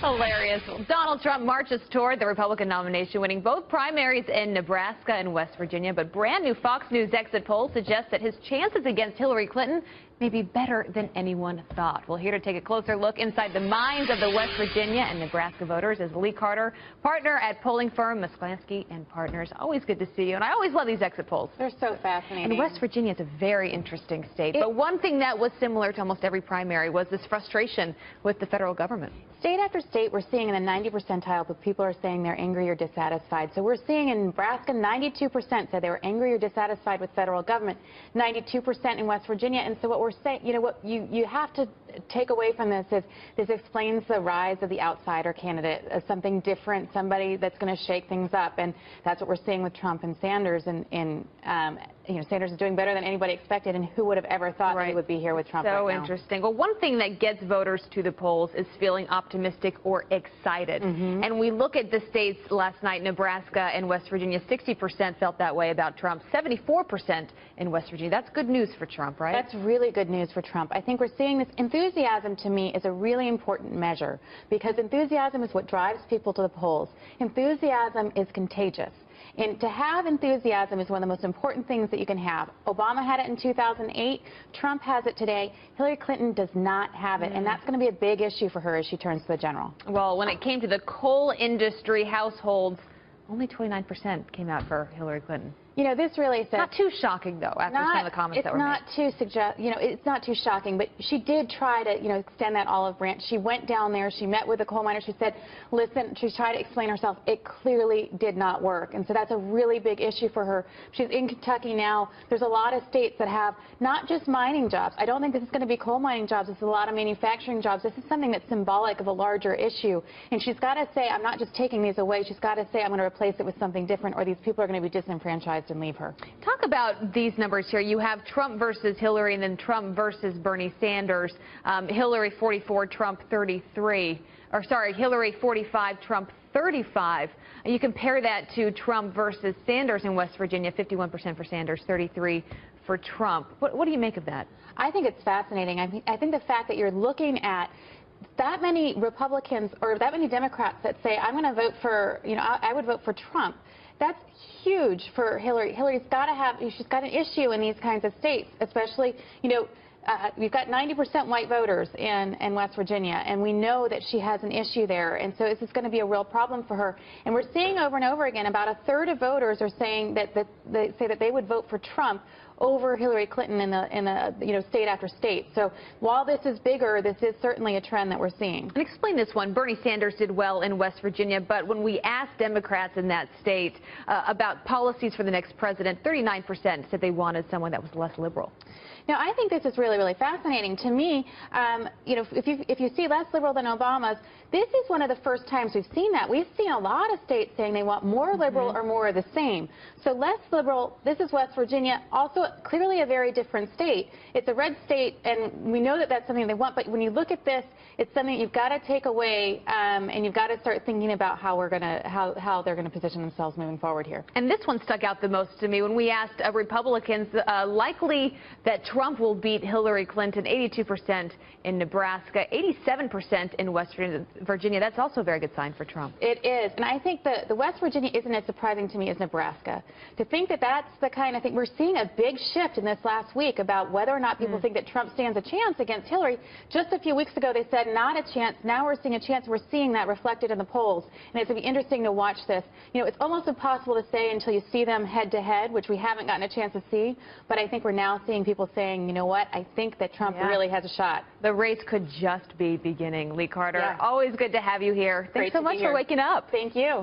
Hilarious. Donald Trump marches toward the Republican nomination, winning both primaries in Nebraska and West Virginia. But brand new Fox News exit poll suggests that his chances against Hillary Clinton may be better than anyone thought. Well, here to take a closer look inside the minds of the West Virginia and Nebraska voters is Lee Carter, partner at polling firm Musklansky and Partners. Always good to see you, and I always love these exit polls. They're so fascinating. And West Virginia is a very interesting state. But one thing that was similar to almost every primary was this frustration with the federal government. State after state, we're seeing in the 90 percentile, but people are saying they're angry or dissatisfied. So we're seeing in Nebraska, 92% said they were angry or dissatisfied with federal government, 92% in West Virginia. And so what we're saying, you know, what you have to take away from this is this explains the rise of the outsider candidate as something different, somebody that's going to shake things up. And that's what we're seeing with Trump and Sanders. And you know, Sanders is doing better than anybody expected, and who would have ever thought that he would be here with Trump right now. So interesting. Well, one thing that gets voters to the polls is feeling optimistic or excited. And we look at the states last night, Nebraska and West Virginia, 60% felt that way about Trump, 74% in West Virginia. That's good news for Trump, right? That's really good news for Trump. I think we're seeing this. Enthusiasm, to me, is a really important measure, because enthusiasm is what drives people to the polls. Enthusiasm is contagious. And to have enthusiasm is one of the most important things that you can have. Obama had it in 2008. Trump has it today. Hillary Clinton does not have it. And that's going to be a big issue for her as she turns to the general. Well, when it came to the coal industry households, only 29% came out for Hillary Clinton. You know, this really says... Not too shocking, though, after some of the comments that were made. It's not too shocking, but she did try to, you know, extend that olive branch. She went down there. She met with the coal miners. She said, listen, she tried to explain herself. It clearly did not work. And so that's a really big issue for her. She's in Kentucky now. There's a lot of states that have not just mining jobs. I don't think this is going to be coal mining jobs. This is a lot of manufacturing jobs. This is something that's symbolic of a larger issue. And she's got to say, I'm not just taking these away. She's got to say, I'm going to replace it with something different, or these people are going to be disenfranchised and leave her. Talk about these numbers here. You have Trump versus Hillary, and then Trump versus Bernie Sanders. Hillary 44, Trump 33. Or sorry, Hillary 45, Trump 35. And you compare that to Trump versus Sanders in West Virginia, 51% for Sanders, 33 for Trump. What do you make of that? I think it's fascinating. I think the fact that you're looking at that many Republicans or that many Democrats that say, I'm going to vote for, you know, I would vote for Trump. That's huge for Hillary. Hillary's got to have, she's got an issue in these kinds of states, especially, you know, we've got 90% white voters in West Virginia, and we know that she has an issue there, and so this is going to be a real problem for her. And we're seeing over and over again, about a third of voters are saying that they would vote for Trump over Hillary Clinton in the you know, state after state. So while this is bigger, this is certainly a trend that we're seeing. And explain this one. Bernie Sanders did well in West Virginia, but when we asked Democrats in that state about policies for the next president, 39% said they wanted someone that was less liberal. Now, I think this is really, really fascinating. To me, you know, if you see less liberal than Obama's, this is one of the first times we've seen that. We've seen a lot of states saying they want more liberal or more of the same. So less liberal, this is West Virginia, also clearly a very different state. It's a red state, and we know that that's something they want, but when you look at this, it's something you've got to take away, and you've got to start thinking about how they're going to position themselves moving forward here. And this one stuck out the most to me when we asked Republicans likely that Trump will beat Hillary Clinton, 82% in Nebraska, 87% in West Virginia. That's also a very good sign for Trump. It is. And I think the West Virginia isn't as surprising to me as Nebraska. To think that that's the kind of thing, we're seeing a big shift in this last week about whether or not people think that Trump stands a chance against Hillary. Just a few weeks ago, they said not a chance. Now we're seeing a chance. We're seeing that reflected in the polls. And it's going to be interesting to watch this. You know, it's almost impossible to say until you see them head to head, which we haven't gotten a chance to see. But I think we're now seeing people saying, you know what, I think that Trump really has a shot. The race could just be beginning. Lee Carter, always good to have you here. Thanks so much for waking up. Thank you.